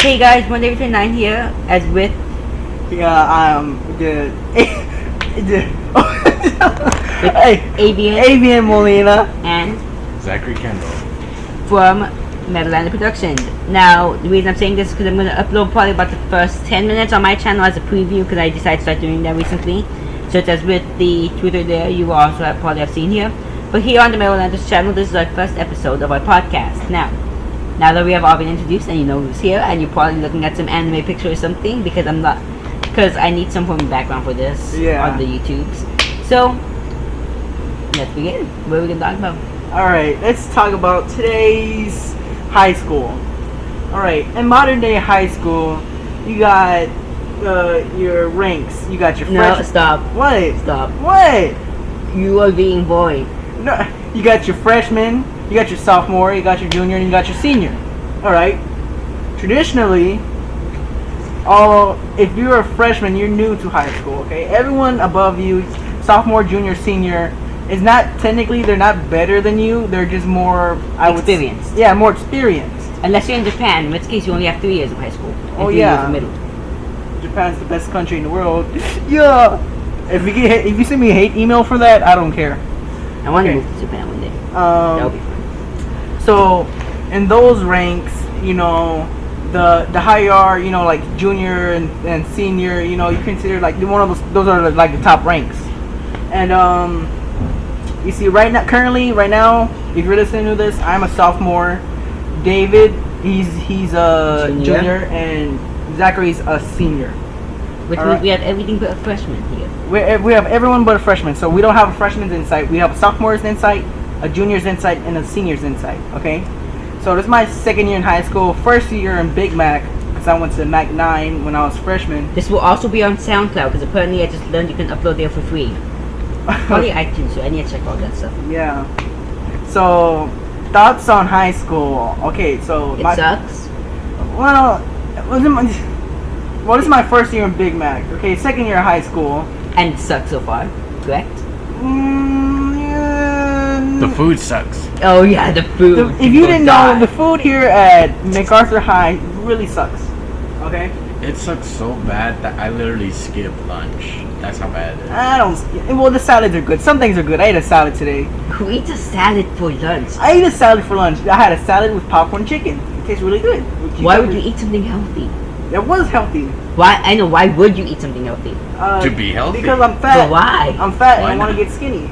Hey guys, Monday between 9 here, as with the hey, Avian Avian Molina. and Zachary Kendall. from Meadowlander Productions. Now, the reason I'm saying this is because I'm going to upload probably about the first 10 minutes on my channel as a preview because I decided to start doing that recently. Such as with the Twitter there, you also probably have seen here. But here on the Meadowlander's channel, this is our first episode of our podcast. Now that we have all been introduced and you know who's here, and you're probably looking at some anime picture or something because I need some form of background for this on the YouTubes. So, let's begin. What are we going to talk about? Alright, let's talk about today's high school. Alright, in modern day high school, you got your ranks. You got your No, stop. What? Stop. What? You are being boring. No, you got your freshman, you got your sophomore, you got your junior, and you got your senior. Alright? Traditionally, if you're a freshman, you're new to high school, okay? Everyone above you, sophomore, junior, senior, is not technically, they're not better than you, they're just more Experienced. Yeah, more experienced. Unless you're in Japan, in which case you only have 3 years of high school. And 3 yeah. years of middle. Japan's the best country in the world. Yeah. If you send me a hate email for that, I don't care. I want to move to Japan one day. That'll be fun. So in those ranks, you know, the higher you are, you know, like junior and senior, you know, you consider like one of those are like the top ranks. And you see right now, if you're listening to this, I'm a sophomore. David, he's a junior, and Zachary's a senior. Which means we have everything but a freshman here. We have everyone but a freshman, so we don't have a freshman's insight. We have a sophomore's insight, a junior's insight, and a senior's insight. Okay, so this is my second year in high school, first year in Big Mac, because I went to Mac 9 when I was freshman. This will also be on SoundCloud because apparently I just learned you can upload there for free. Probably iTunes, so I need to check all that stuff. Yeah. So thoughts on high school? Okay, so It sucks. Well, this is my first year in Big Mac. Okay, second year of high school. And it sucks so far, correct? The food sucks. Oh yeah, the food. If you didn't know, the food here at MacArthur High really sucks. Okay? It sucks so bad that I literally skip lunch. That's how bad it is. I don't. Well, the salads are good. Some things are good. I ate a salad today. Who eats a salad for lunch? I ate a salad for lunch. I had a salad with popcorn chicken. It tastes really good. Why would you eat something healthy? It was healthy. Why? I know. Why would you eat something healthy? To be healthy? Because I'm fat. But why? I'm fat Why and I want not? to get skinny.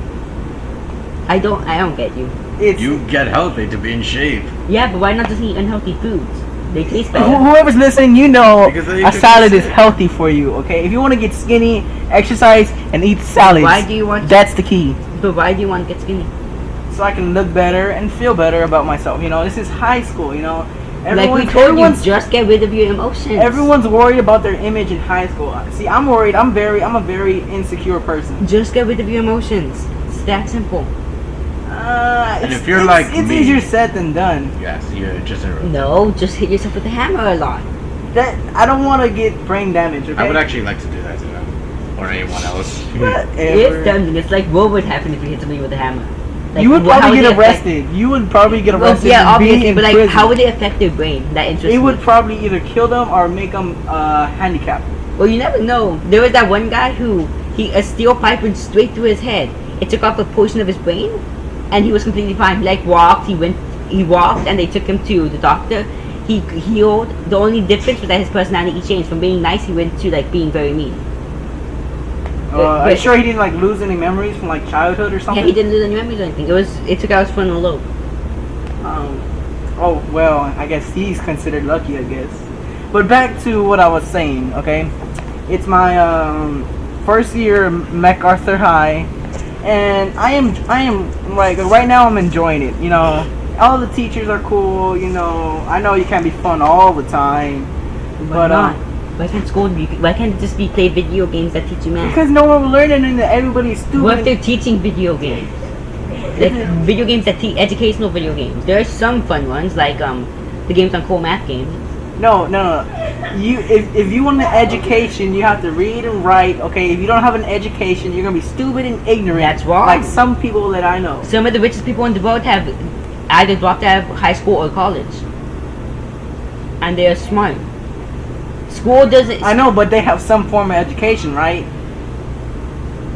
I don't get you. You get healthy to be in shape. Yeah, but why not just eat unhealthy foods? They taste better. Whoever's listening, you know Because they a salad is consistent. healthy for you. Okay, if you want to get skinny, exercise and eat salads. Why do you want? That's the key. But why do you want to get skinny? So I can look better and feel better about myself. You know, this is high school. You know, Like we told you, just get rid of your emotions. Everyone's worried about their image in high school. See, I'm worried. I'm a very insecure person. Just get rid of your emotions. It's that simple. And if you're like it's me- easier said than done. Yes, you're just a... No, just hit yourself with a hammer a lot. That I don't want to get brain damage. Okay? I would actually like to do that to them. Or anyone else. It's something. It's like what would happen if you hit somebody with a hammer. Like, You would how probably it get affect- arrested. You would probably get Well, arrested. yeah, and be obviously, in but like, prison. how would it affect their brain? That interests It would me. probably either kill them or make them handicapped. Well, you never know. There was that one guy who a steel pipe went straight through his head. It took off a portion of his brain, and he was completely fine. He like walked. He walked, and they took him to the doctor. He healed. The only difference was that his personality changed. From being nice, he went to like being very mean. Are you sure he didn't like lose any memories from like childhood or something? Yeah, he didn't lose any memories or anything. It took out his frontal lobe. Oh well, I guess he's considered lucky, I guess. But back to what I was saying, okay? It's my first year MacArthur High, and I am like right now I'm enjoying it. You know, all the teachers are cool. You know, I know you can't be fun all the time, Why not? Why can't school be? Why can't it just be play video games that teach you math? because no one will learn it and everybody's stupid. What if they're teaching video games? Like video games that teach educational video games. There are some fun ones like the games on Cool Math Games. No. You if you want an education, you have to read and write. Okay, if you don't have an education, you're gonna be stupid and ignorant. That's wrong. Like some people that I know. Some of the richest people in the world have either dropped out of high school or college, and they are smart. School doesn't. I know, but they have some form of education, right?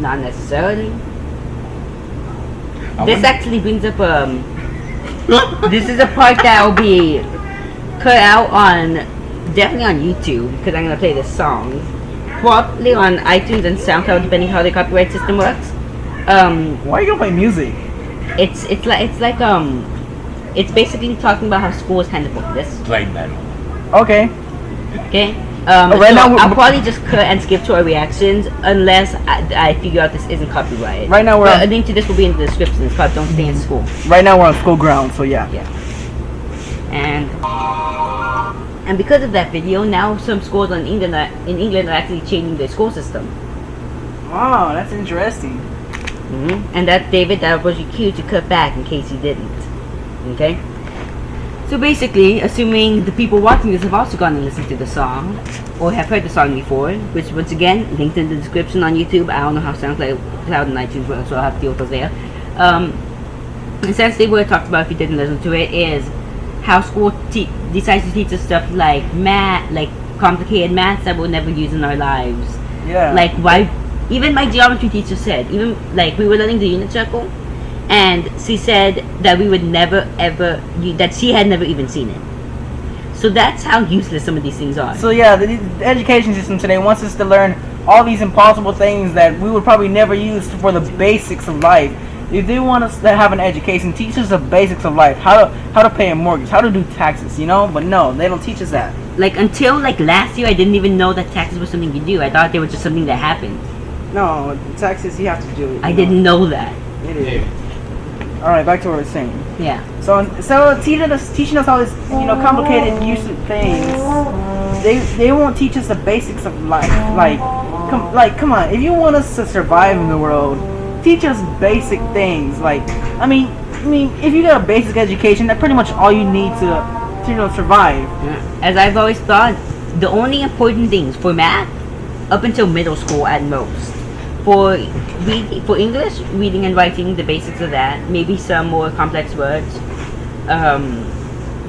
Not necessarily. I This wonder- actually brings up this is a part that will be cut out on definitely on YouTube because I'm gonna play this song. Probably on iTunes and SoundCloud depending how the copyright system works. Why are you gonna play music? It's basically talking about how school is kind of hopeless. Play metal. Okay. Okay. right So now we're- I'll probably just cut and skip to our reactions unless I figure out this isn't copyrighted. Right now we're But on- a link to this will be in the description. It's called "Don't Stay in School." Right now we're on school ground, so yeah. Yeah. And because of that video, now some schools in England are actually changing their school system. Wow, that's interesting. And that, David, that was your cue to cut back in case you didn't. Okay? So basically, assuming the people watching this have also gone and listened to the song, or have heard the song before, which once again, linked in the description on YouTube. I don't know how SoundCloud and iTunes work, so I'll have to deal with those there. Essentially what it talks about, if you didn't listen to it, is how school decides to teach us stuff like math, like complicated maths that we'll never use in our lives. Yeah. Like why, even my geometry teacher said, even like we were learning the unit circle, and she said that we would never ever, that she had never even seen it. So that's how useless some of these things are. So yeah, the education system today wants us to learn all these impossible things that we would probably never use for the basics of life. If they want us to have an education, teach us the basics of life, how to pay a mortgage, how to do taxes, you know. But no, they don't teach us that. Like until like last year, I didn't even know that taxes was something you do. I thought they were just something that happened. No, taxes you have to do it. I didn't know that. It is. All right, back to what I was saying. Yeah. So teaching us all this, you know, complicated and useless things. They won't teach us the basics of life. Come on, if you want us to survive in the world, teach us basic things. Like, I mean, if you got a basic education, that's pretty much all you need to survive. As I've always thought, the only important things for math, up until middle school at most, for English, reading and writing, the basics of that, maybe some more complex words.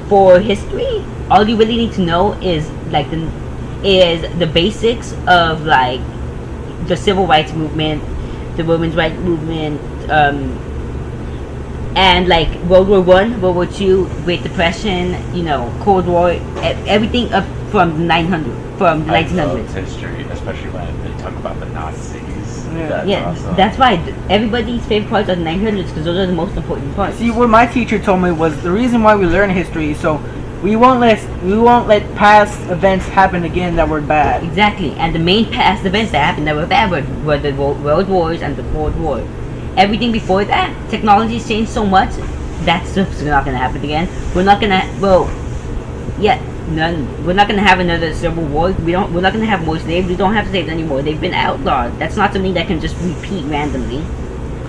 For history, all you really need to know is like the basics of like the civil rights movement, the women's rights movement, and like World War One, World War Two, Great Depression, you know, Cold War, everything up from the 1900s. History, especially when they talk about the Nazis. Yeah. Yeah, awesome. that's why everybody's favorite parts are the 900s because those are the most important parts. See, what my teacher told me was the reason why we learn history, so we won't let past events happen again that were bad. Exactly, and the main past events that happened that were bad were the World Wars and the Cold War. Everything before that, technology's changed so much, that stuff's not gonna happen again. We're not gonna, we're not gonna have another civil war. We're not gonna have more slaves. We don't have slaves anymore. They've been outlawed. That's not something that can just repeat randomly,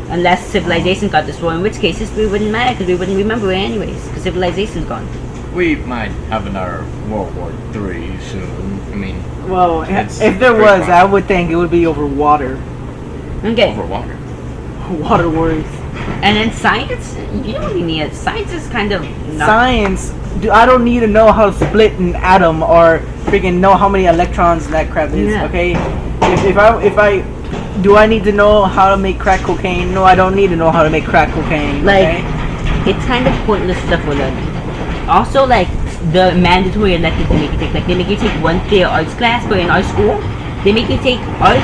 unless civilization got destroyed. In which case, history wouldn't matter because we wouldn't remember it anyways, because civilization's gone. We might have another World War III soon. I mean, Well, It's if there very was, possible. I would think it would be over water. Okay, over water. Water wars. and then science. You don't really need it. Science is kind of not. Science. I don't need to know how to split an atom or freaking know how many electrons that crap is. Yeah. Okay. If I do I need to know how to make crack cocaine? No, I don't need to know how to make crack cocaine. Like, okay? it's kind of pointless stuff we're learning. Also, like, the mandatory electives they make you take, like, they make you take one theater arts class, but in our school, they make you take art,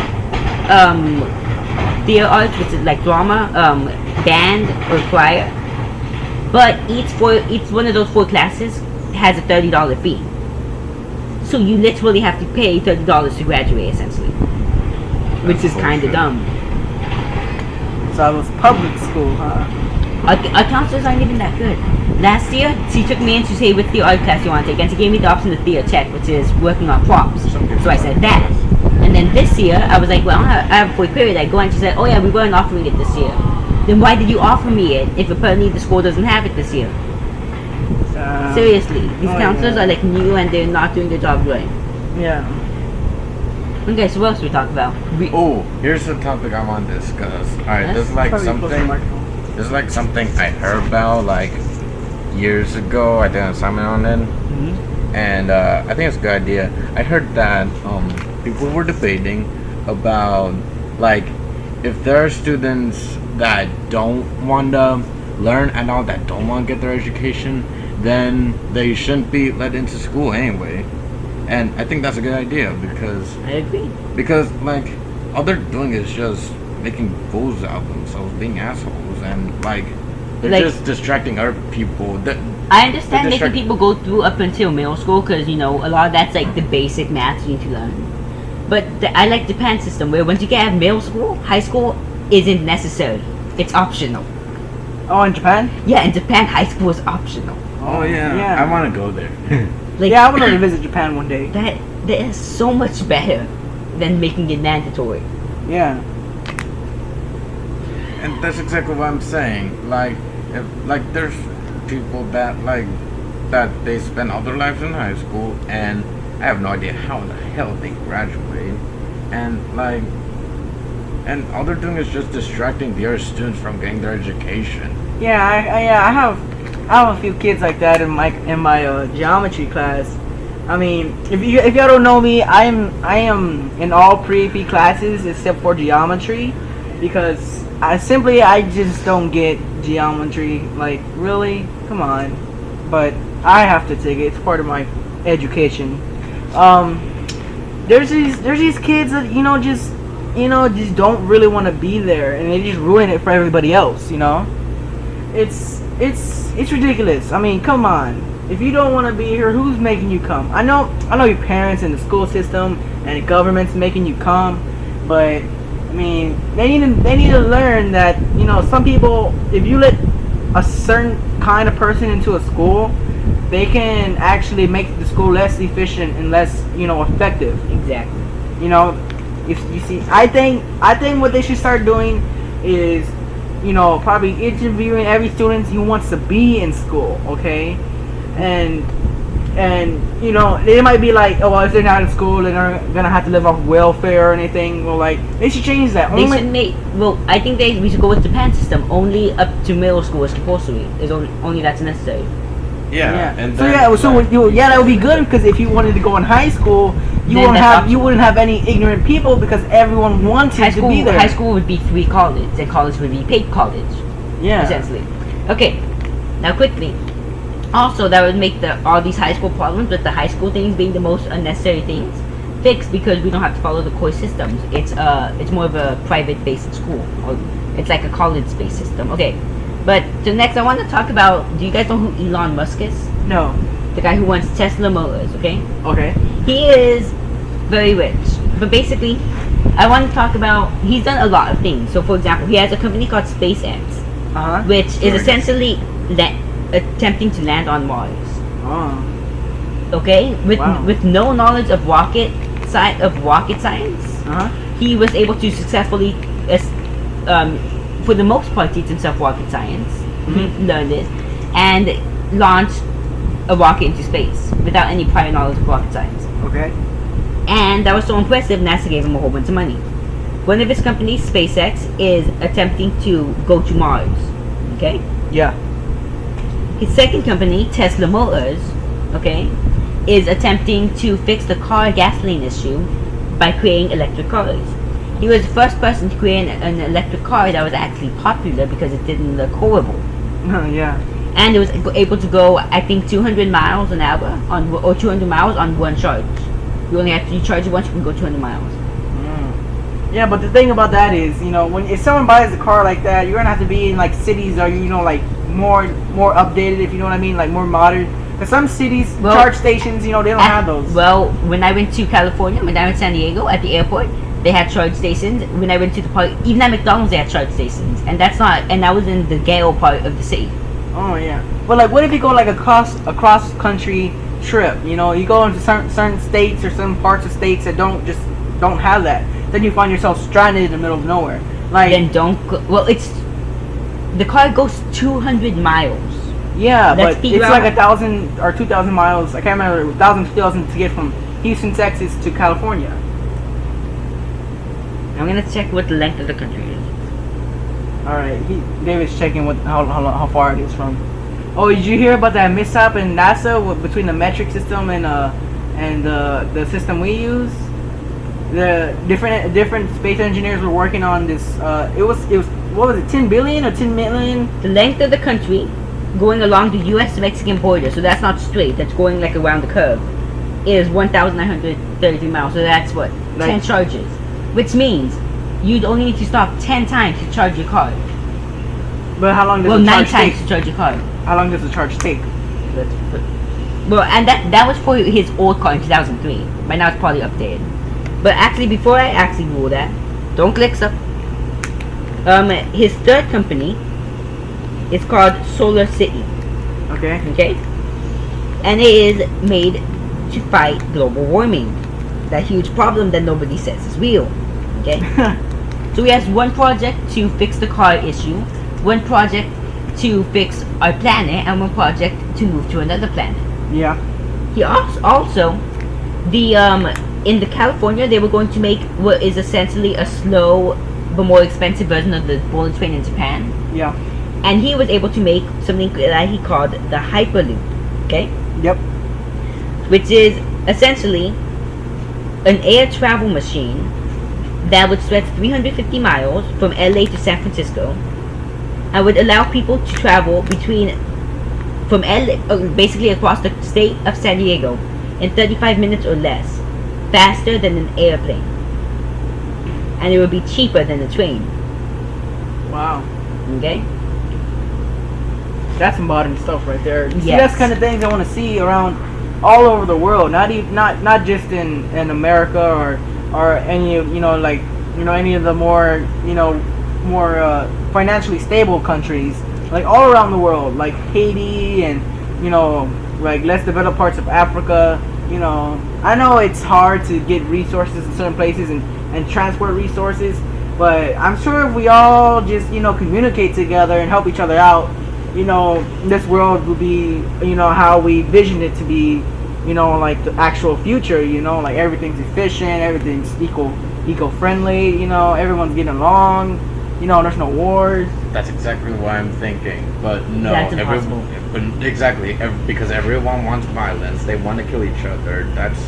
theater arts, which is like drama, band, or choir. But each one of those 4 classes has a $30 fee. So you literally have to pay $30 to graduate, essentially. Which is kind of dumb. So I was public school, huh? Our counselors aren't even that good. Last year, she took me in to say which theater art class you want to take, and she gave me the option of theater check, which is working on props. So I said that. And then this year, I was like, well, I have a full period. I go, and she said, oh yeah, we weren't offering it this year. Then why did you offer me it if apparently the school doesn't have it this year? Seriously, these counselors are like new and they're not doing their job right. Yeah. Okay, so what else we talk about? Oh, here's the topic I want to discuss. Alright, Yes? there's like Probably close to the something. microphone. There's like something I heard about like years ago. I did an assignment on it. and I think it's a good idea. I heard that people were debating about like if there are students that don't want to learn and all that don't want to get their education, then they shouldn't be let into school anyway. And I think that's a good idea because I agree. like all they're doing is just making fools out of themselves, being assholes, and like they're Like- just distracting other people. I understand The making distract- people go through up until middle school because a lot of that's like the basic math you need to learn. But I like Japan system where once you get out of middle school, high school isn't necessary. It's optional. Oh, in Japan? Yeah, in Japan, high school is optional. Oh yeah, Yeah. I want to go there. Like, Yeah, I would love to visit Japan one day. that is so much better than making it mandatory. Yeah. And that's exactly what I'm saying. Like, if like there's people that they spend all their lives in high school, and I have no idea how the hell they graduate, and all they're doing is just distracting the other students from getting their education. Yeah, I have a few kids like that in my geometry class. I mean, if y'all don't know me, I am in all pre-AP classes except for geometry, because I just don't get geometry. Like, really, come on. But I have to take it. It's part of my education. There's these kids that just don't really want to be there, and they just ruin it for everybody else. It's ridiculous. I mean, come on. If you don't want to be here, who's making you come? I know your parents and the school system and the government's making you come, but I mean, they need to learn that some people, if you let a certain kind of person into a school, they can actually make the school less efficient and less effective. Exactly. If you see, I think what they should start doing is probably interviewing every student who wants to be in school, okay? And they might be like, oh, well, if they're not in school, then they're gonna have to live off welfare or anything. Well, like, they should change that. They should make. Well, I think we should go with Japan system. Only up to middle school is compulsory. Is only that's necessary. Yeah, and so then, that would be good, because if you wanted to go in high school, you wouldn't have any ignorant people, because everyone wanted to be there. High school would be free college, and college would be paid college. Yeah. Essentially. Okay. Now quickly. Also, that would make all these high school problems with the high school things being the most unnecessary things fixed, because we don't have to follow the core systems. It's more of a private based school, or it's like a college based system. Okay. But so next, I want to talk about. Do you guys know who Elon Musk is? No. The guy who runs Tesla Motors. Okay. Okay. He is very rich, but basically, I want to talk about. He's done a lot of things. So, for example, he has a company called SpaceX, which is essentially attempting to land on Mars. Oh. Okay, Wow. with no knowledge of rocket science, he was able to successfully, for the most part, teach himself rocket science. He learned it and launched a rocket into space without any prior knowledge of rocket science. Okay. And that was so impressive, NASA gave him a whole bunch of money. One of his companies, SpaceX, is attempting to go to Mars. Okay? Yeah. His second company, Tesla Motors, okay, is attempting to fix the car gasoline issue by creating electric cars. He was the first person to create an electric car that was actually popular because it didn't look horrible. Yeah. And it was able to go, I think, 200 miles an hour or 200 miles on one charge. You charge it once, you can go 200 miles. Yeah, but the thing about that is, if someone buys a car like that, you're gonna have to be in like cities or like more updated, if you know what I mean, like more modern. Because some cities, charge stations, they don't have those. Well, when I went to California, when I went to San Diego at the airport, they had charge stations. When I went to the park, even at McDonald's, they had charge stations, and that was in the ghetto part of the city. Oh yeah. But like, what if you go like a cross country trip? You go into certain states or some parts of states that don't have that. Then you find yourself stranded in the middle of nowhere. Like, then don't go. Well, the car goes 200 miles. Yeah, Let's but it's like 1,000 or 2,000 miles. I can't remember, 1,000, 2,000 to get from Houston, Texas to California. I'm gonna check what the length of the country is. All right, David's checking how far it is from Oh, did you hear about that mishap in NASA between the metric system and the system we use? The different space engineers were working on this. It was what was it, 10 billion or 10 million? The length of the country going along the U.S.-Mexican border, so that's not straight, that's going like around the curve, is 1,933 miles. So that's what, 10 charges, which means you'd only need to stop 10 times to charge your car. But how long does Well, the 9 charge times take? to charge your car. How long does the charge take? Well, and that was for his old car in 2003. By now it's probably updated. But actually, before I actually rule that, don't click stuff. His third company is called Solar City. Okay. Okay? And it is made to fight global warming. That huge problem that nobody says is real. Okay? So he has one project to fix the car issue, one project to fix our planet, and one project to move to another planet. Yeah. He also in the California, they were going to make what is essentially a slow but more expensive version of the bullet train in Japan. Yeah. And he was able to make something that he called the Hyperloop. Okay? Yep. Which is essentially an air travel machine that would stretch 350 miles from LA to San Francisco and would allow people to travel from LA, basically across the state of San Diego in 35 minutes or less, faster than an airplane. And it would be cheaper than a train. Wow. Okay? That's modern stuff right there. You see, Yes. that's kind of things I want to see around all over the world. Not just in America or any any of the more financially stable countries, like all around the world, like Haiti and like less developed parts of Africa. I know it's hard to get resources in certain places and transport resources, but I'm sure if we all just communicate together and help each other out, this world will be how we vision it to be, like the actual future. Like everything's efficient, everything's eco-friendly, everyone's getting along, there's no wars. That's exactly what I'm thinking. But no, That's impossible. Because everyone wants violence. They want to kill each other. That's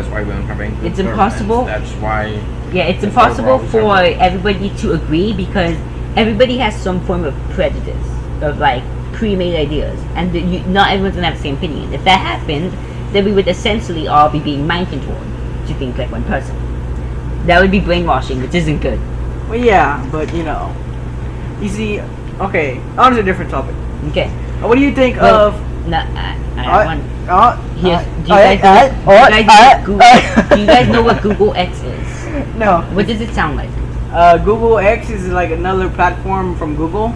why we don't have any good It's impossible. That's why. Yeah, it's that's why impossible we're for always everybody to agree because everybody has some form of prejudice of like pre-made ideas, and not everyone's gonna have the same opinion. If that happened, then we would essentially all be being mind controlled to think like one person. That would be brainwashing, which isn't good. Well, yeah, but you see, okay, on to a different topic. Okay. What do you think Well, of? No, I have one. Here's, Do you guys know what Google X is? No. What does it sound like? Google X is like another platform from Google.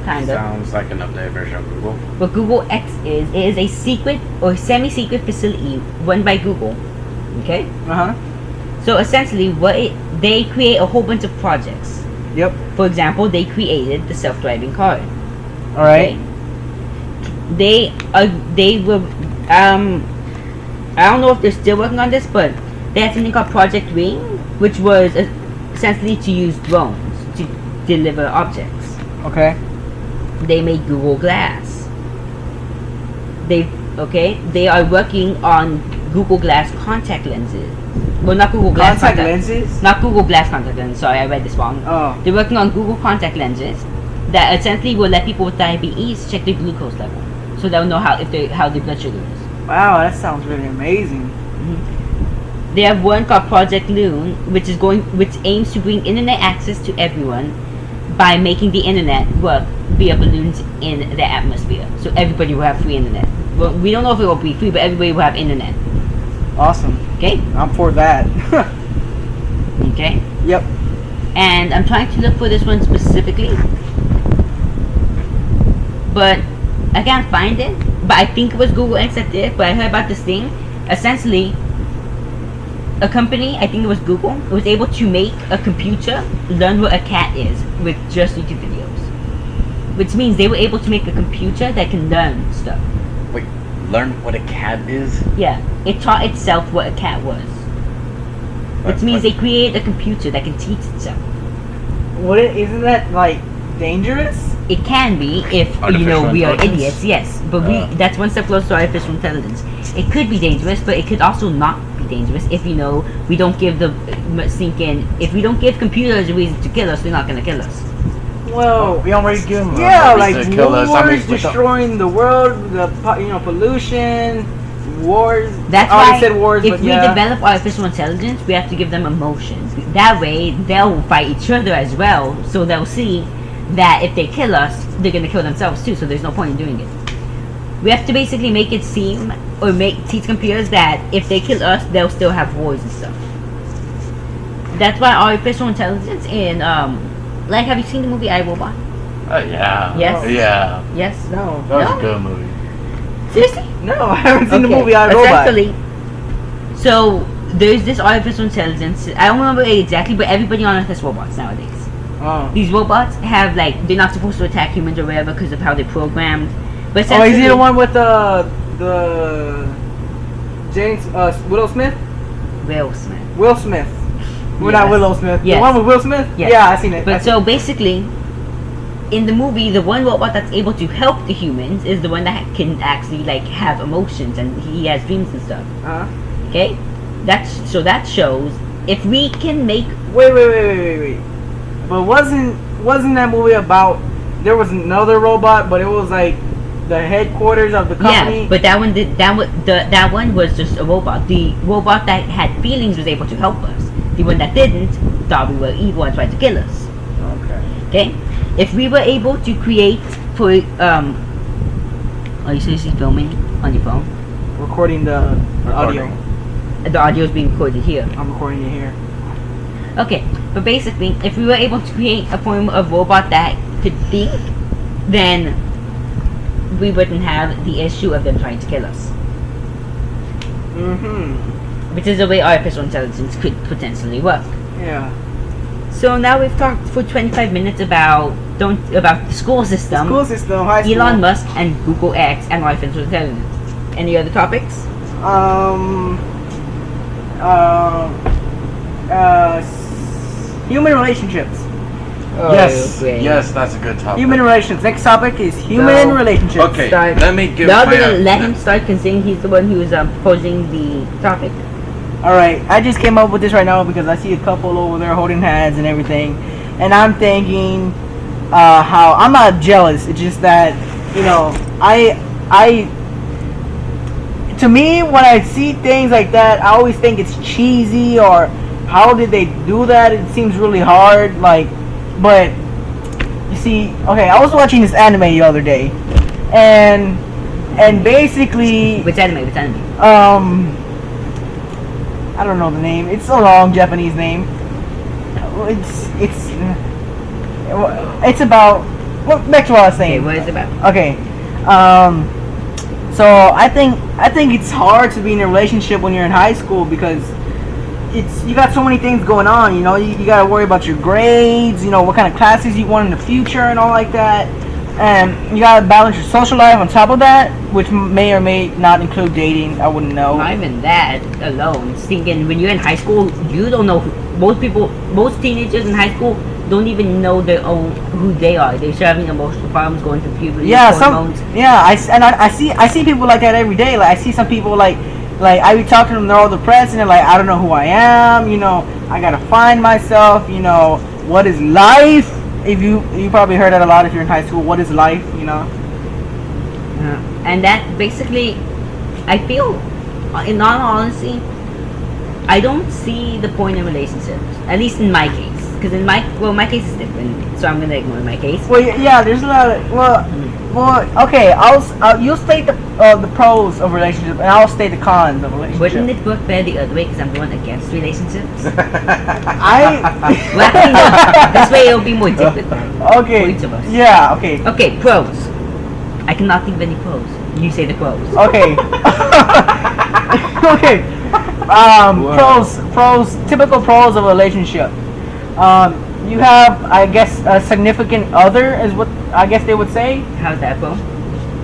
Kind of. Sounds like an updated version of Google. What Google X is, it is a secret or semi-secret facility run by Google. Okay? Uh huh. So essentially, they create a whole bunch of projects. Yep. For example, they created the self-driving car. All right. Okay? They were I don't know if they're still working on this, but they had something called Project Ring, which was essentially to use drones to deliver objects. Okay. They made Google Glass. They are working on Google Glass contact lenses. Well, not Google Glass Contact lenses. Not Google Glass contact lenses. Sorry, I read this wrong. Oh. They're working on Google contact lenses that essentially will let people with diabetes check their glucose level, so they'll know how their blood sugar is. Wow, that sounds really amazing. They have one called Project Loon, which aims to bring internet access to everyone by making the internet work via balloons in the atmosphere. So everybody will have free internet. Well, we don't know if it will be free, but everybody will have internet. Awesome. Okay? I'm for that. Okay? Yep. And I'm trying to look for this one specifically, but I can't find it. But I think it was Google X that did it, but I heard about this thing. Essentially, a company, I think it was Google, was able to make a computer learn what a cat is with just YouTube videos. Which means they were able to make a computer that can learn stuff. Wait, learn what a cat is? Yeah, it taught itself what a cat was. Which means they created a computer that can teach itself. Isn't that like dangerous? It can be if Artificial we are intelligence? idiots, yes. But that's one step closer to artificial intelligence. It could be dangerous, but it could also not be dangerous if we don't give if we don't give computers a reason to kill us, they're not gonna kill us. Well, We already give them yeah, a like reason to kill us. wars I mean, with the- destroying the world, pollution, wars. That's I already why said wars, if but we yeah. develop artificial intelligence, we have to give them emotions. That way, they'll fight each other as well. So they'll see that if they kill us, they're gonna kill themselves too. So there's no point in doing it. We have to basically make it seem or teach computers that if they kill us, they'll still have wars and stuff. That's why artificial intelligence in like, have you seen the movie iRobot? Yeah. Yes. Yeah. Yes. No. That was No? a good movie. Seriously? No, I haven't seen the Okay, movie I Robot. essentially, so there's this artificial intelligence. I don't remember it exactly, but everybody on Earth has robots nowadays. Oh. These robots have they're not supposed to attack humans or whatever because of how they're programmed. But Oh, is he essentially- the one with the James Will Smith? Will Smith. Will Smith. Well, not Yes. Willow Smith. Yes. The one with Will Smith? Yes. Yeah, I seen it. But so basically, in the movie, the one robot that's able to help the humans is the one that can actually have emotions and he has dreams and stuff. Okay, that shows if we can make Wait. But wasn't that movie about there was another robot, but it was like the headquarters of the company? yeah, but that one was just a robot. The robot that had feelings was able to help us. The one that didn't thought we were evil and tried to kill us. Okay. Okay, if we were able to create for are you seriously filming on your phone? Recording the audio. The audio is being recorded here. I'm recording it here. Okay, but basically, if we were able to create a form of robot that could think, then we wouldn't have the issue of them trying to kill us. Which is the way artificial intelligence could potentially work. Yeah. So now we've talked for 25 minutes about the school system, School system, high school. Elon Musk and Google X and artificial intelligence. Any other topics? Human relationships. Yes, that's a good topic. Human relations. Next topic is human No. relationships. Okay, Start. let me give Now my... we're gonna let him start considering he's the one who's proposing the topic. Alright, I just came up with this right now because I see a couple over there holding hands and everything. And I'm thinking how I'm not jealous. It's just that, to me, when I see things like that, I always think it's cheesy or how did they do that? It seems really hard. But you see, okay, I was watching this anime the other day, and basically, Which anime? I don't know the name. It's a long Japanese name. It's about back to what I was Okay, saying. what is it about? Okay. So I think it's hard to be in a relationship when you're in high school because you got so many things going on. You got to worry about your grades. What kind of classes you want in the future and all like that. And you got to balance your social life on top of that, which may or may not include dating. I wouldn't know. Not even that alone. It's thinking when you're in high school, you don't know most teenagers in high school don't even know who they are. They're still having emotional problems, going through puberty, hormones. I see people like that every day. Like I see some people like I be talking to them, they're all depressed and they're like, I don't know who I am. I gotta find myself. What is life? If you probably heard that a lot if you're in high school. What is life? And that basically, I feel, in all honesty, I don't see the point in relationships. At least in my case, because my case is different. So I'm gonna ignore my case. Well, yeah, there's a lot of okay. You'll state the pros of relationships, and I'll state the cons of relationships. Wouldn't it work better the other way? Because I'm going against relationships. I Well, actually, no. This way it'll be more different okay. for each of us. Yeah. Okay. Okay, pros. I cannot think of any pros. You say the pros. Okay. Okay. Pros. Typical pros of a relationship. You have, I guess, a significant other, is what I guess they would say. How's that, bro?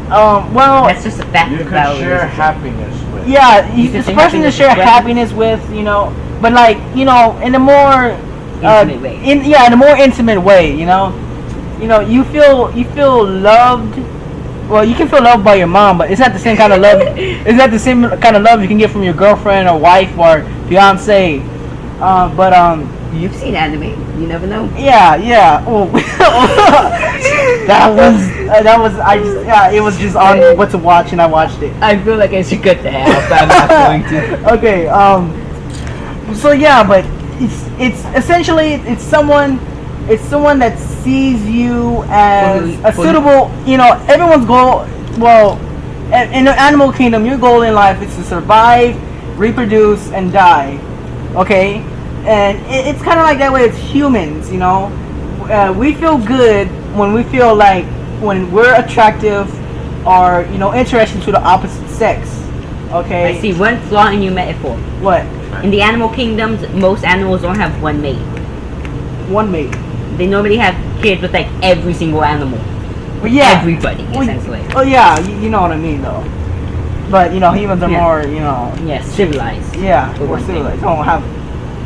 Well, That's just a fact You about can share relationships. happiness with. yeah, You this can person to happiness share with friends. happiness with, but in a more Intimate way. in a more intimate way, you know, you feel loved. Well, you can feel loved by your mom, but it's not the same kind of love. It's not the same kind of love you can get from your girlfriend or wife or fiance. But You've seen anime. You never know. yeah. Oh. that was I just yeah. It was just on what to watch, and I watched it. I feel like I should cut the half, but I'm not going to. Okay. So yeah, but it's essentially it's someone that sees you as a suitable. You know, everyone's goal. Well, in the animal kingdom, your goal in life is to survive, reproduce, and die. Okay, and it's kind of like that way with humans. You know, we feel good when we feel like when we're attractive or interesting to the opposite sex. Okay. I see one flaw in your metaphor. What? In the animal kingdoms, most animals don't have one mate. One mate. They normally have kids with like every single animal. Well, yeah. Everybody, essentially. Oh yeah, you know what I mean though. But humans are more, Yes, civilized. Yeah, for more one civilized. thing. Don't have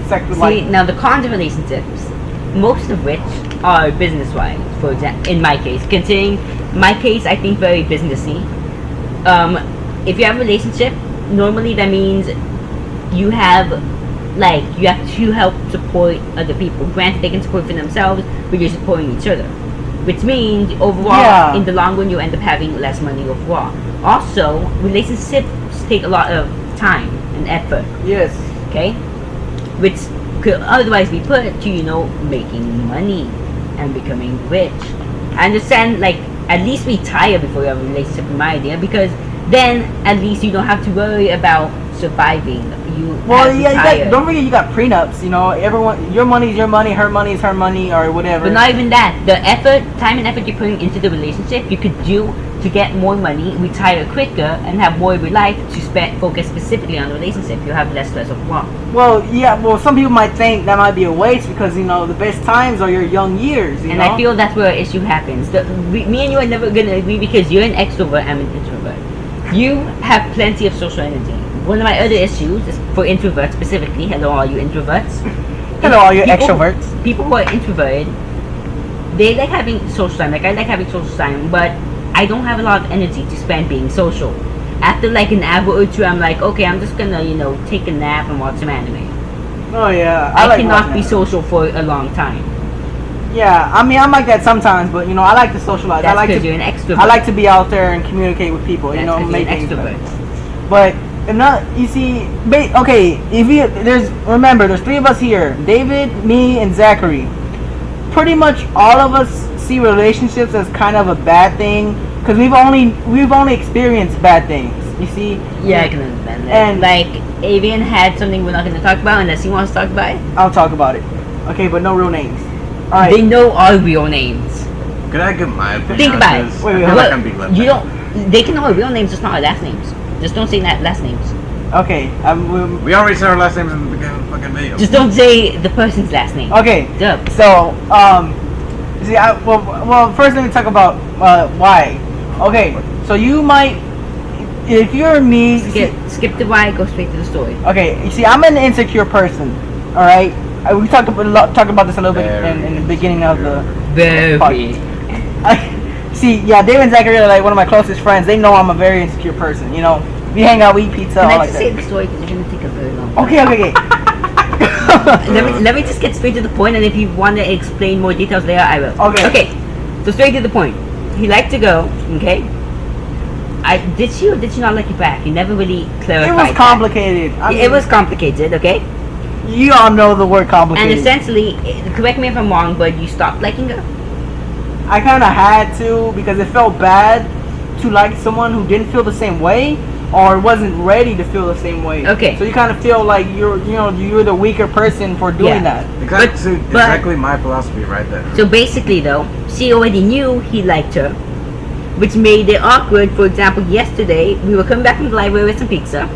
sex with See, now the cons of relationships, most of which are business-wise. For example, in my case, considering my case, I think very businessy. If you have a relationship, normally that means you have to help support other people. Granted, they can support for themselves, but you're supporting each other. Which means overall, in the long run, you end up having less money overall. Also, relationships take a lot of time and effort. Yes. Okay? Which could otherwise be put to, making money and becoming rich. I understand, at least retire before you have a relationship, in my idea, because then at least you don't have to worry about surviving. Don't forget you got prenups. Everyone, your money is your money, her money is her money, or whatever. But not even that. The time and effort you're putting into the relationship, you could do to get more money, retire quicker, and have more of your life to focus specifically on the relationship. You have less stress of work. Well, some people might think that might be a waste because the best times are your young years. And I feel that's where an issue happens. Me and you are never gonna agree because you're an extrovert, I'm an introvert. You have plenty of social energy. One of my other issues is for introverts specifically. Hello, all you introverts. Hello, all you extroverts. People who are introverted, they like having social time. I like having social time, but I don't have a lot of energy to spend being social. After an hour or two, I'm like, okay, I'm just gonna, take a nap and watch some anime. Oh yeah, I cannot be social for a long time. Yeah, I mean, I'm like that sometimes, but I like to socialize. That's I like because you're an extrovert. I like to be out there and communicate with people. That's make you're an things better. extrovert. But if not, you see, okay. Remember, there's three of us here: David, me, and Zachary. Pretty much all of us see relationships as kind of a bad thing because we've only experienced bad things. You see? Yeah, I can understand that. And Avian had something we're not going to talk about unless he wants to talk about it. I'll talk about it. Okay, but no real names. All right. They know our real names. Could I give my opinion? Think about it. I Wait, feel hold like on. I'm being left You out. don't. They can know our real names, just not our last names. Just don't say that last names. Okay. We already said our last names in the beginning of the fucking video. Just don't say the person's last name. Okay. Duh. So, see, well, first let me talk about why. Okay, so you might, if you're me, Skip the why, go straight to the story. okay, you see, I'm an insecure person. All right, we talked about this a little bit in the beginning of the Very. See, yeah, David and Zachary are like one of my closest friends. They know I'm a very insecure person. We hang out, we eat pizza, Can all I like just say that. the story because you're gonna take a very long time. Okay. Let me just get straight to the point, and if you want to explain more details later, I will. Okay. So straight to the point. He liked to go. Okay. Did she or did she not like you back? You never really clarified. It was that. complicated. I mean, It was complicated. Okay. You all know the word And complicated. essentially, correct me if I'm wrong, but you stopped liking her. I kind of had to because it felt bad to like someone who didn't feel the same way or wasn't ready to feel the same way. Okay. So you kind of feel like you're the weaker person for doing that. Exactly my philosophy right there. So basically, though, she already knew he liked her, which made it awkward. For example, yesterday we were coming back from the library with some pizza,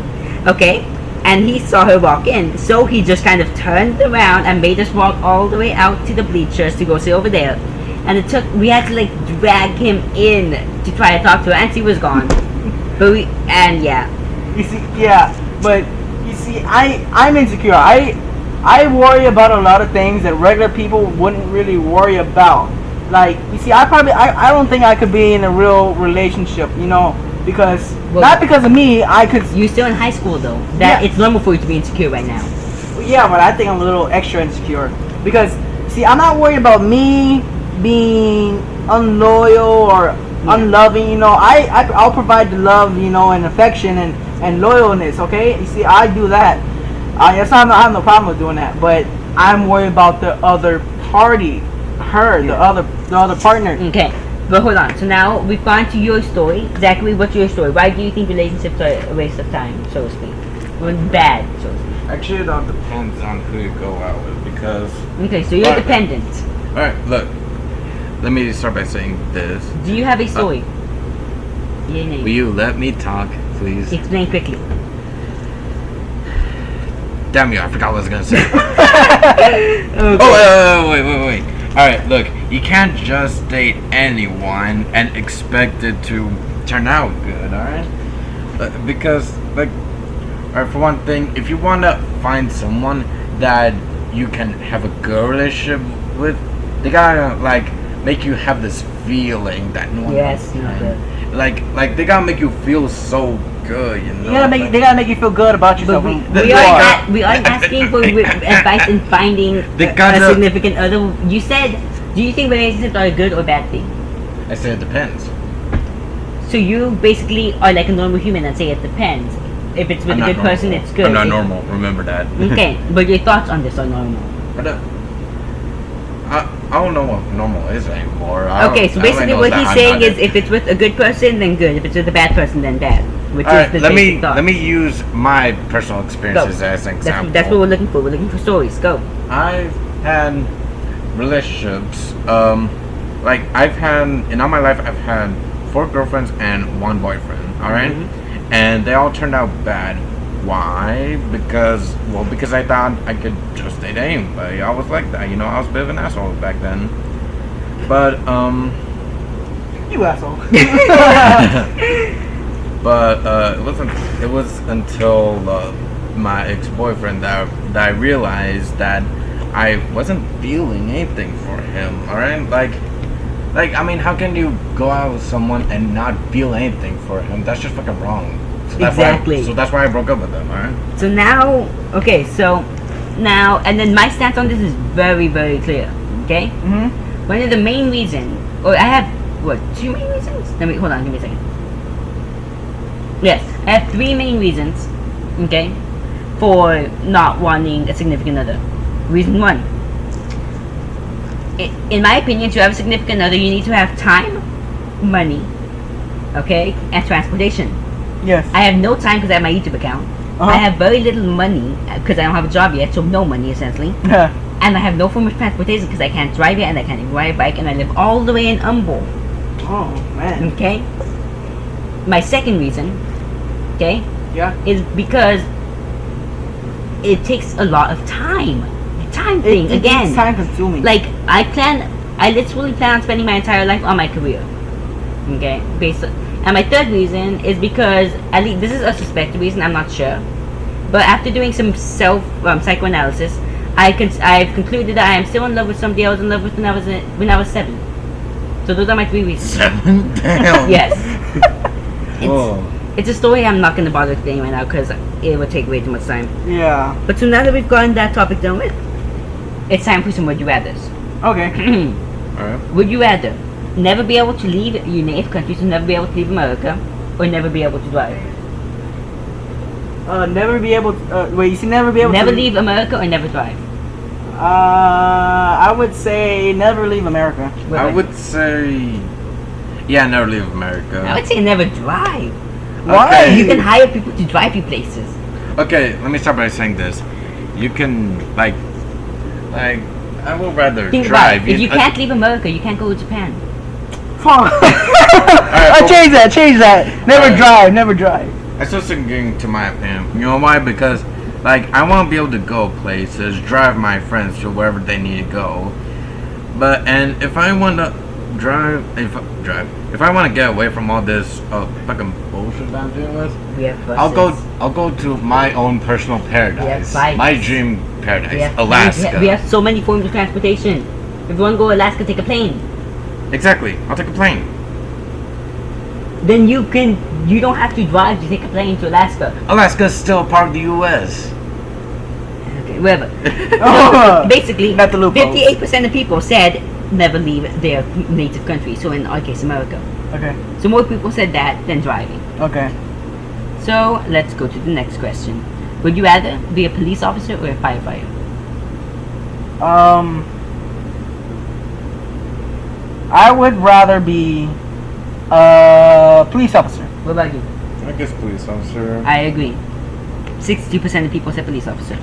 okay, and he saw her walk in, so he just kind of turned around and made us walk all the way out to the bleachers to go sit over there. And we had to drag him in to try to talk to her, and she was gone. Yeah. You see, I'm insecure. I worry about a lot of things that regular people wouldn't really worry about. Like, you see, I don't think I could be in a real relationship, you know, because Well, not because of me. I could, You're still in high school though. That Yeah. it's normal for you to be insecure right now. yeah, but I think I'm a little extra insecure because, see, I'm not worried about me being unloyal or unloving. You know, I'll provide the love, you know, and affection and loyalness. Okay, you see, I do that. I have no problem with doing that, but I'm worried about the other party, her, the other partner. Okay, but hold on. So now we've gone to your story. Zachary, what's your story? Why do you think relationships are a waste of time, so to speak? Or bad, so to speak? Actually, it all depends on who you go out with because. Okay, so you're Alright. dependent. All right, look. Let me start by saying this. Do you have a story? Yeah, Will you let me talk, please? Explain quickly. Damn you! I forgot what I was gonna say. Okay. Oh, wait. Alright, look, you can't just date anyone and expect it to turn out good, alright? Because, like, alright, for one thing, if you want to find someone that you can have a good relationship with, they gotta, like, make you have this feeling that no one Yes, else no can. good. Like, they gotta make you feel so good, you know? They gotta make you feel good about But yourself. we aren't asking for advice in finding They a gotta- significant other. You said, do you think relationships are a good or bad thing? I say it depends. So you basically are like a normal human and say it depends. If it's with I'm a not good person, normal. it's good. I'm not If- normal, remember that. Okay, but your thoughts on this are normal. But, I don't know what normal is anymore. Okay, so basically what he's saying is if it's with a good person, then good. If it's with a bad person, then bad. Which Alright, is the basic thought. let me use my personal experiences as an example. That's what we're looking for. We're looking for stories. Go. I've had relationships. Like I've had in all my life, I've had 4 girlfriends and 1 boyfriend. All right? And they all turned out bad. Why? Because I thought I could just date anybody. I was like that, you know. I was a bit of an asshole back then. But You asshole. But it was until my ex-boyfriend that I realized that I wasn't feeling anything for him. All right, like I mean, how can you go out with someone and not feel anything for him? That's just fucking wrong. So Exactly. So that's why I broke up with them. All right. So now, okay, so now, and then my stance on this is very, very clear. Okay. One of the main reasons, or I have what 2 main reasons? Hold on, give me a second. Yes, I have 3 main reasons, okay, for not wanting a significant other. Reason 1. In my opinion, to have a significant other, you need to have time, money, okay, and transportation. Yes. I have no time because I have my YouTube account. I have very little money because I don't have a job yet, so no money essentially. And I have no form of transportation because I can't drive yet and I can't even ride a bike, and I live all the way in Humble. Oh man. Okay. My second reason, okay, Yeah. is because it takes a lot of time. The time thing again. It's time consuming. Like I literally plan on spending my entire life on my career. Okay, and my third reason is because at least this is a suspected reason. I'm not sure, but after doing some psychoanalysis, I've concluded that I am still in love with somebody I was in love with when I was 7. So those are my 3 reasons. 7? Damn. Yes. Whoa. It's a story I'm not going to bother explaining right now because it would take way too much time. Yeah. But so now that we've gotten that topic done with, it's time for some would you rathers. Okay. Alright. Would you rather never be able to leave your native country, so never be able to leave America, or never be able to drive? Never be able to, wait, you see never be able Never to leave America or never drive? I would say never leave America. What I about would say, yeah, never leave America. I would say never drive. Why? Okay. You can hire people to drive you places. Okay, let me start by saying this. You can like I would rather Think drive. about it. If you can't leave America, you can't go to Japan. Fuck. Change that. Never drive. I still sticking to my opinion. You know why? Because like I want to be able to go places, drive my friends to wherever they need to go. And if I want to if I want to get away from all this fucking bullshit that I'm dealing with, We have buses. I'll go to my own personal paradise. bikes. My dream paradise, We have, Alaska. we have so many forms of transportation. If you want to go to Alaska, take a plane. Exactly. I'll take a plane. Then you don't have to drive to take a plane to Alaska. Alaska's still a part of the U.S. Okay, whatever. Oh, Basically, not the loopholes. 58% of people said never leave their native country. So in our case, America. Okay. So more people said that than driving. Okay. So let's go to the next question. Would you rather be a police officer or a firefighter? I would rather be a police officer. What about you? I guess police officer. I agree. 62% of people said police officer.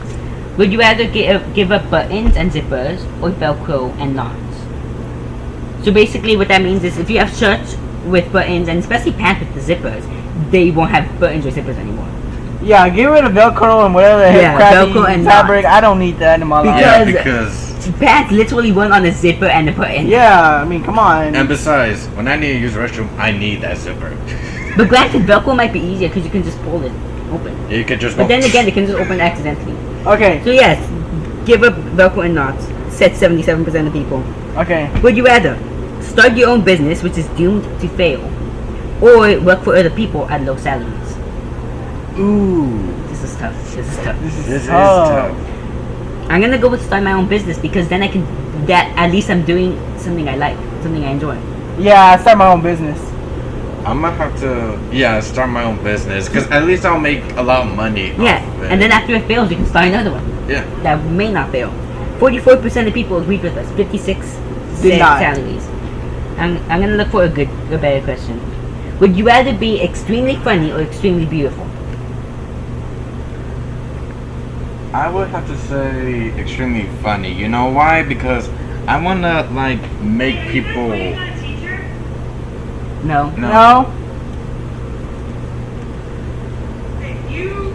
Would you rather give up buttons and zippers or Velcro and knots? So basically what that means is if you have shirts with buttons and especially pants with the zippers, they won't have buttons or zippers anymore. Yeah, get rid of Velcro and whatever the heck crappy Velcro and fabric. knots. I don't need that in my life. Yeah, Because- because. Pants literally run on a zipper and a button. Yeah, I mean, come on. And besides, when I need to use the restroom, I need that zipper. But granted, Velcro might be easier because you can just pull it open. You could just. But then again, it can just open accidentally. Okay. So yes, give up Velcro and knots. Said 77% of people. Okay. Would you rather start your own business, which is doomed to fail, or work for other people at low salaries? Ooh. This is tough. This is tough. This This is tough. tough. I'm gonna go with start my own business because then I can. That at least I'm doing something I like, something I enjoy. Yeah, I start my own business. I'm gonna have to, start my own business because at least I'll make a lot of money. Yeah, off of it. and then after it fails, you can start another one. Yeah. That may not fail. 44% of people agreed with us. 56 Did said not. salaries. I'm gonna look for a better question. Would you rather be extremely funny or extremely beautiful? I would have to say extremely funny. You know why? Because I wanna make people. No. No. You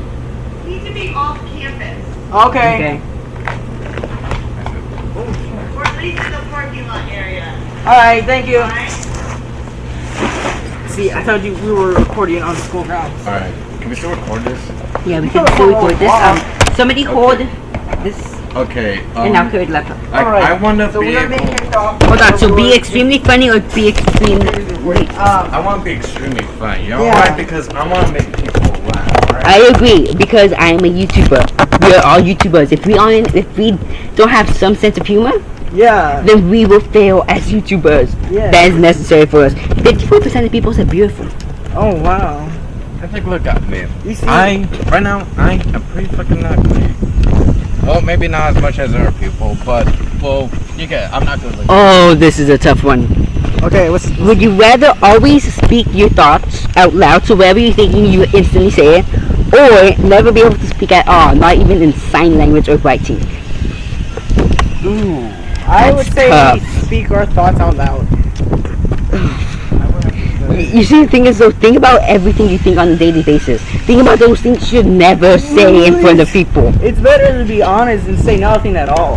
need to be off campus, Okay. or at least in the parking lot area. All right. Thank you. Alright? See, I told you we were recording on the school grounds. All right. Can we still record this? Yeah, we can still record this. Somebody hold this Okay. and I'll carry the laptop. I wanna So be we're gonna able. be kicked off. Hold on. So be extremely funny or be extremely. I want to be extremely funny. You know Yeah. why? Because I want to make people laugh. Right? I agree because I am a YouTuber. We are all YouTubers. If we don't have some sense of humor, Yeah. then we will fail as YouTubers. Yeah. That is necessary for us. 54% of people said beautiful. Oh wow. I think look at me. You see? Right now I am pretty fucking ugly. Well, maybe not as much as other people, but you get. I'm not good looking. Oh, this is a tough one. Okay. What's Would you rather always speak your thoughts out loud, so wherever you're thinking, you instantly say it, or never be able to speak at all, not even in sign language or writing? Ooh. I would say tough. speak our thoughts out loud. You see, the thing is, though, think about everything you think on a daily basis. Think about those things you should never say in front of people. It's better to be honest and say nothing at all.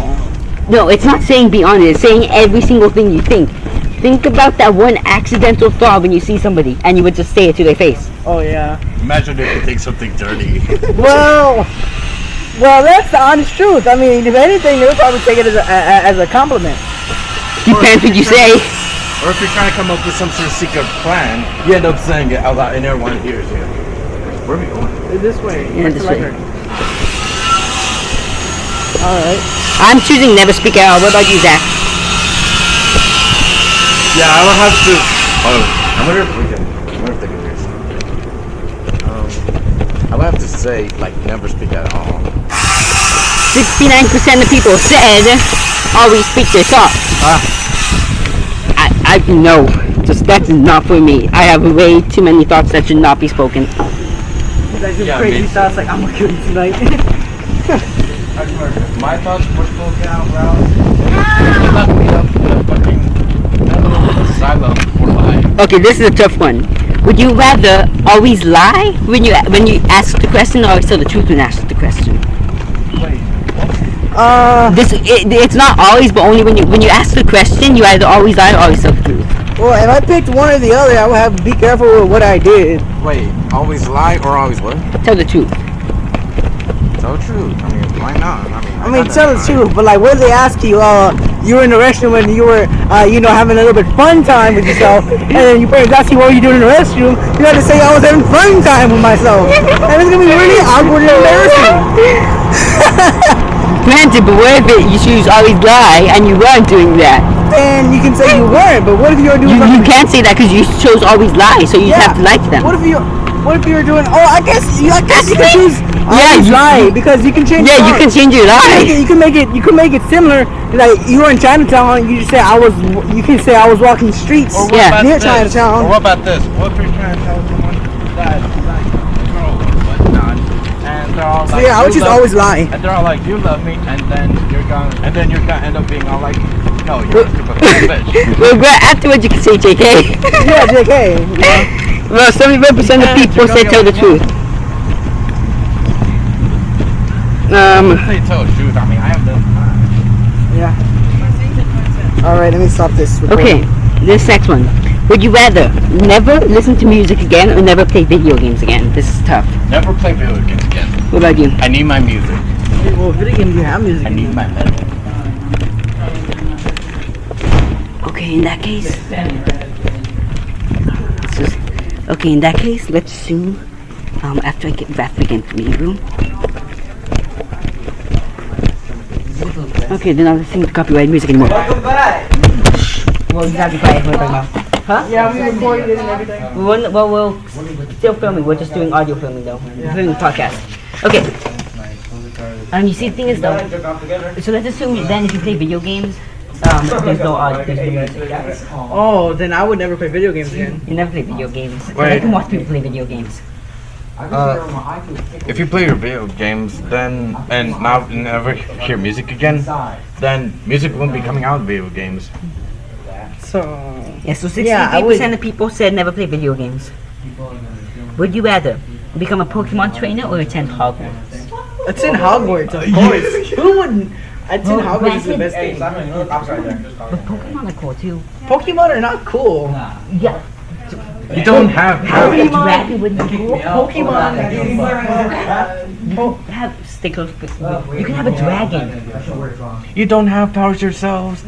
No, it's not saying be honest. It's saying every single thing you think. Think about that one accidental thought when you see somebody, and you would just say it to their face. Oh yeah. Imagine if you think something dirty. Well, that's the honest truth. I mean, if anything, they would probably take it as a compliment. Depends what you say. Or if you're trying to come up with some sort of secret plan, you end up saying it out loud and everyone hears you. Where are we going? This way. Yeah, Back to this way. library. All right. I'm choosing never speak at all. What about you, Zach? Yeah, I will have to. Oh, I wonder if we can. I wonder if they can hear something. I would have to say never speak at all. 69% of people said always speak their thoughts. I no, just that's not for me. I have way too many thoughts that should not be spoken. That's just Yeah, crazy me thoughts like I'm gonna kill you tonight. My thoughts were spoken out loud. Lock me up in a fucking asylum for life. Okay, this is a tough one. Would you rather always lie when you ask the question, or tell the truth when asked the question? It's not always, but only when you ask the question, you either always lie or always tell the truth. Well, if I picked one or the other, I would have to be careful with what I did. Wait, always lie or always what? Tell the truth. Tell the truth. I mean, why not? I mean, tell the truth, but like, what did they ask you? You were in the restroom when you were, having a little bit fun time with yourself, and then your parents asked you what were you doing in the restroom. You had to say I was having fun time with myself, and it's gonna be really awkward and embarrassing. Granted, but what if you choose always lie and you weren't doing that? And you can say you weren't, but what if you were doing? You can't say that because you chose always lie, so you have to like them. What if you were doing? Oh, I guess you can choose. You lie because you can change. Yeah, you can change your lie. You can make it similar. Like you were in Chinatown, you just say I was. You can say I was walking the streets. Or what Yeah. about Near this? Chinatown. Or what about this? What if you're trying to tell someone that like a girl or whatnot, and they're all So like, yeah, I would "You just love always me," lie. and they're all like, "You love me," and then you're gonna end up being all like, "No, you're a stupid bitch." Well, afterwards you can say JK. Yeah, JK. You know? Well, 71% of people say tell the truth. Say tell the truth. I mean, I have this. Yeah. All right, let me stop this recording. Okay, this next one. Would you rather never listen to music again or never play video games again? This is tough. Never play video games again. What about you? I need my music. Well, video games you have music. I need my music. Okay, in that case. Okay, in that case, let's assume after I get back again to the room. Okay, then I'll listen to copyright music anymore. Welcome back. Well, you have to play it right now. Huh? Yeah, we recorded it and everything. We're still filming. We're just doing audio filming though. We're doing a podcast. Okay. You see, the thing is though. So let's assume then if you play video games, there's no audio, there's no music. Oh, then I would never play video games again. You never play video games. Wait. I can watch people play video games. If you play your video games, then and now never hear music again, then music won't be coming out of video games. So Yeah, so 63% Yeah, I would- of people said never play video games. Would you rather become a Pokemon trainer or attend Hogwarts? attend Hogwarts, of course. Who wouldn't? Attend Well, Hogwarts is the granted- best thing. But Pokemon are cool too. Pokemon are not cool. Yeah. You don't have How a powers. dragon would be cool? Pokemon. Have stickers. You can have a dragon. You don't have powers yourselves.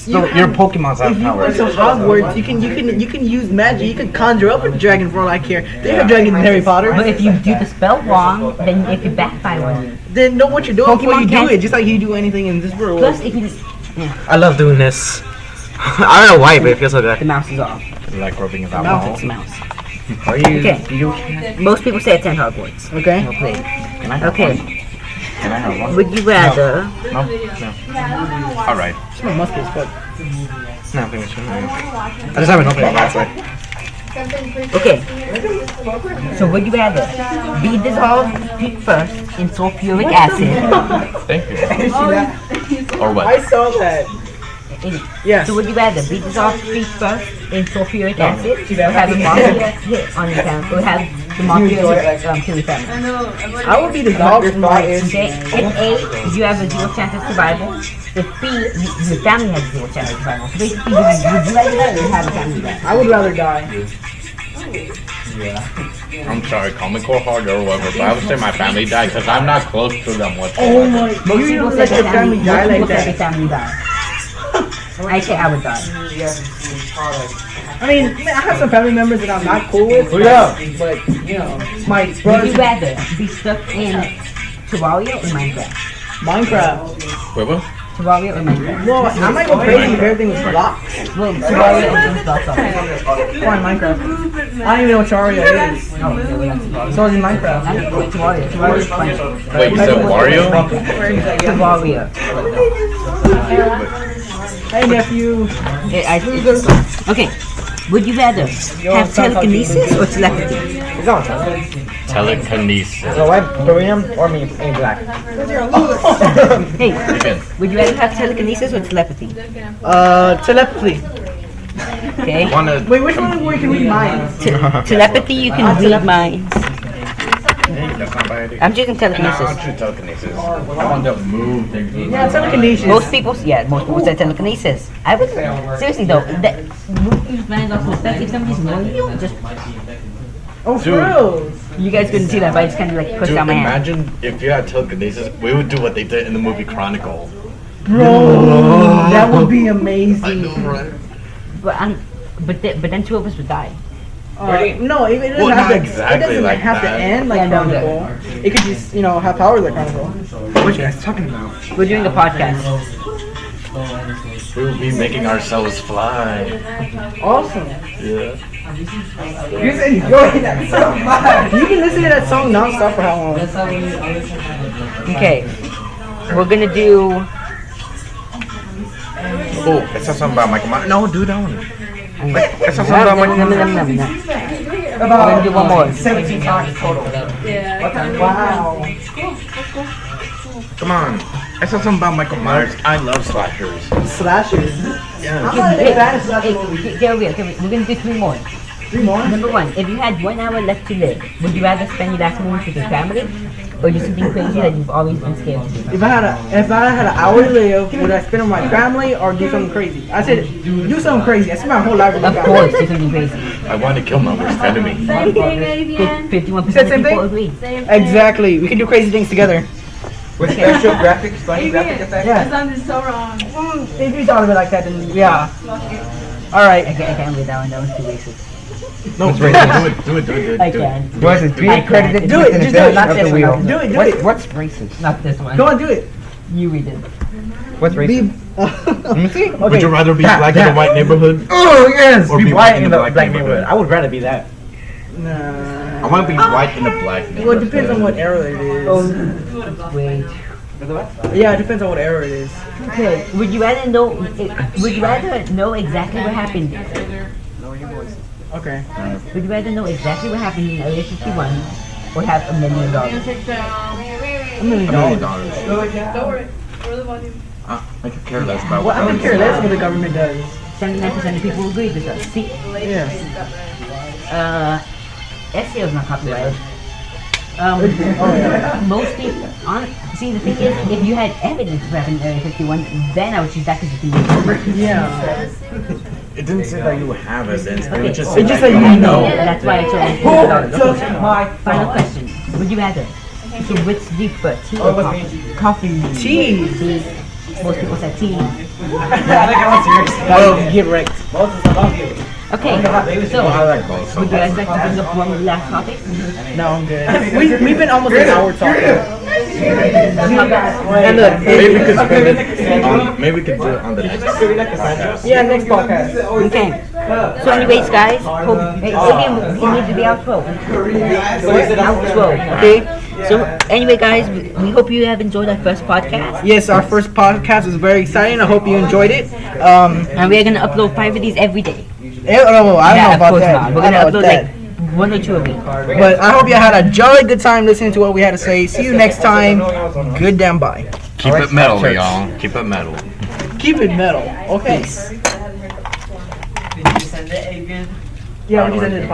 Your Pokemon's have If you powers. went to Hogwarts, you can use magic. You can conjure up a dragon for all I care. They have dragons in Harry Potter. But if you do the spell wrong, then it could backfire on you. Then know what you're doing before Pokemon you do can't- it, just like you do anything in this world. Plus, if you I love doing this. I don't know why, but it feels so good. the mouse is off. Like rubbing it Mouse. out. It's a mouse. Are you? Okay. Most people say attend Hogwarts. Okay. No play. Can I have Okay. one? Can I have one? Would you rather? No. All right. It's my muskets, but No, I think it's I just haven't opened it, that's why. Okay. So would you rather be dissolved feet first in sulfuric acid? Thank you. Or what? I saw that. Yeah. So would you rather be dissolved feet first in sulfuric acid or have a mafia hit on your family or have the mafia kill your family? I would be dissolved in my Okay. If A, you have a 0 chance of survival. If B, your family has 0 chance of survival. So basically, would you rather die or have a family die? I would rather die. I'm sorry, call me cold hearted or whatever, but I would say my family died because I'm not close to them whatsoever. Oh my! Most You people don't say let your family die like most people say their that. family die. I say I would die. I mean, I have some family members that I'm not cool with. Yeah. But you know, my Would you brothers. rather be stuck in Terraria or Minecraft? Minecraft. Wait, what? Terraria or Minecraft? Well, I might go crazy if everything was blocked. Well, Terraria is blocked off. Or in Minecraft. I don't even know what Terraria is. Oh, okay, well, that's Terraria. So it's in Minecraft. I don't know Terraria. Terraria is fine. Wait, you said Wario? Terraria. Hey nephew. Okay. Would you rather have telekinesis or telepathy? Telekinesis. So white, Korean, or me, in black. Hey, Again. would you rather have telekinesis or telepathy? Telepathy. Okay. Wanna Wait, which one where you can read minds? Telepathy, you can read minds. That's not bad. I'm choosing No, I'm telekinesis. choosing telekinesis. I want to move things. Yeah, telekinesis. Most people say telekinesis. I would seriously though. That move these minds off, especially if somebody's knowing you. Just Oh, for Dude. real? You guys couldn't see that, but I just kind of like pushed Dude, out my hand. imagine if you had telekinesis, we would do what they did in the movie Chronicle. Bro, that would be I amazing. know, right? But then two of us would die. No, it doesn't Well, have not to. exactly It doesn't like have to that. end like Yeah, no, Chronicle. It could just, have powers like Chronicle. What you guys talking about? We're doing a podcast. We would be making ourselves fly. Awesome. Yeah. You're enjoying that so much. You can listen to that song non-stop for how long? Okay. We're gonna do. Oh, it said something about Michael Myers. No, do that one. It said something No, about no, Michael no, no, Myers. no, no, no. About We're gonna do one more. 17 times total. Wow. Come on. I said something about Michael Myers. I love slashers. Slashers. Yeah. I'm not a big fan of Hey, slasher movies. get over here. We're gonna do 3 more. 3 more? Number 1, if you had 1 hour left to live, would you rather spend your last moments with your family, or do something crazy that you've always been scared to do? If I had an hour to live, would I spend it with my family or do something crazy? I said do something crazy. I spent my whole life with my Of family. course, do something crazy. I want to kill my worst enemy. 51% said of same people thing? agree. Exactly. We can do crazy things together. With special graphics, funny graphic effects. Yeah. sounded so wrong. If you thought of it like that, then yeah. All right. I can't read that one. That was too racist. No, What's do it, racist? do it, do it, do it. I do it. can. What is it? Be I can't. credited Do it, with just the do it. of Not the this one, wheel. not this Do it. Do What- it. What's racist? Not this one. Go on, do it. You read it. What's racist? Be. Let me see. Would you rather be black in a white neighborhood? Oh yes, Or be be white in the black neighborhood. I would rather be that. I want to be white in a black neighborhood. Well, it depends on what era it is. Wait. Yeah, it depends on what era it is. Okay. Would you rather know exactly what happened? Okay. Would you rather know exactly what happened in Area 51, or have $1 million? $1 million. I could care less about Well, I don't care less what the government does. 79% of people agree with us. See, Yeah. SEO is not copyrighted. Most people, see, the thing is, if you had evidence of happening in Area 51, then I would choose that because you can Yeah. It didn't say that you would have evidence. It would just It say just that said you you know. know. That's why I chose Who $50. took my Final question. Would you rather? So which deeper, tea or coffee? Coffee. Tea. Tea. Most people said tea. Well, get wrecked. Okay, so I like both. would you guys like to bring up one last topic? No, I'm good. We've been almost an hour talking. And look, Maybe we could spend it on, maybe we could do it on the next podcast. yeah, next podcast. Okay. So anyways, guys, hope, hey, again, we need to be outro. Outro, okay? So anyway, guys, we hope you have enjoyed our first podcast. Yes, our first podcast was very exciting. I hope you enjoyed it. And we're going to upload 5 of these every day. I don't know Of about course that. not. We're I going to don't know upload about like 1 or 2 a week. But I hope you had a jolly good time listening to what we had to say. See you next time. Good damn bye. Keep it metal, y'all. Keep it metal. Keep it metal. Okay. Did you send it, Adrian? Yeah, we just ended the